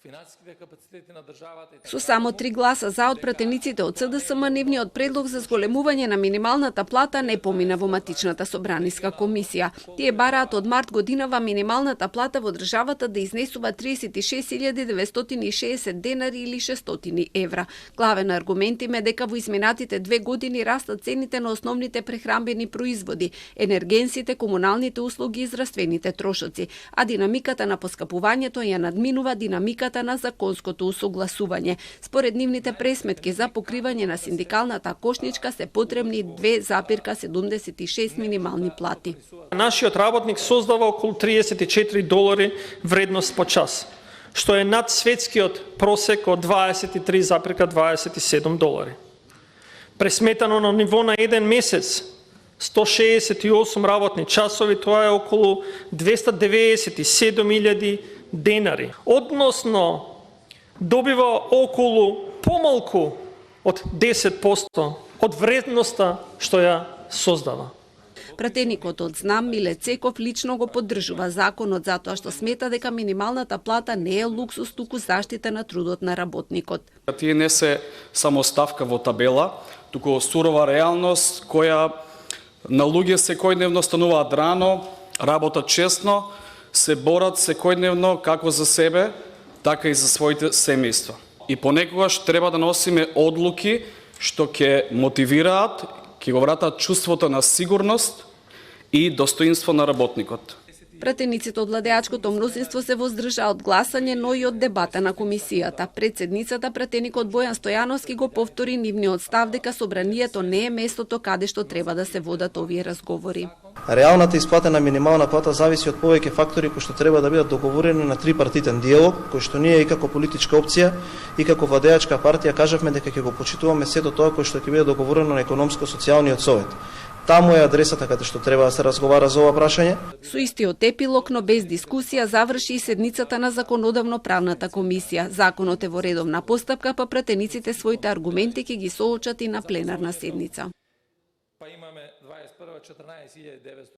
финансиските капацитети на државата. Со само 3 гласа за од пратениците од СДСМ, нивниот предлог за зголемување на минималната плата не помина во матичната собраниска комисија. Тие бараат од март годинава минималната плата во државата да изнесува 36.960 денари или 600 евра. Главен аргумент им е дека во изминатите 2 години растат цените на основните прехранбени производи, енергенсите, комуналните услуги и здравствените трошоци, а динамиката на поскапувањето ја надминува динамиката на законското усогласување. Според нивните пресметки за покривање на синдикалната кошничка се потребни 2,76 минимални плати. Нашиот работник создава околу $34 вредност по час, што е над светскиот просек од $23,27. Пресметано на ниво на еден месец, 168 работни часови, тоа е околу 297.000 денари. Односно, добива околу помалку од 10% од вредноста што ја создава. Пратеникот од ЗНАМ Миле Цеков лично го поддржува законот затоа што смета дека минималната плата не е луксус, туку заштита на трудот на работникот. Тие не се само ставка во табела, туку сурова реалност која на луѓе секојдневно стануваат рано, работат честно, се борат секојдневно како за себе, така и за своите семејства. И понекогаш треба да носиме одлуки што ќе мотивираат, ќе го вратат чувството на сигурност и достоинство на работникот. Пратениците од владеачкото мнозинство се воздржаа од гласање, но и од дебата на комисијата. Председницата, пратеникот Бојан Стојановски, го повтори нивниот став дека собранието не е местото каде што треба да се водат овие разговори. Реалната исплатена минимална плата зависи од повеќе фактори кои што треба да бидат договорени на трипартитен диалог, кој што ние и како политичка опција и како владеачка партија кажавме дека ќе го почитуваме сето тоа кој што ќе биде договорено на економско-социјалниот совет. Таму е адресата каде што треба да се разговара за ова прашање. Со истиот епилог, но без дискусија, заврши и седницата на Законодавно-правната комисија. Законот е во редовна постапка, па пратениците своите аргументи ќе ги соочат и на пленарна седница. Па имаме 21 14 900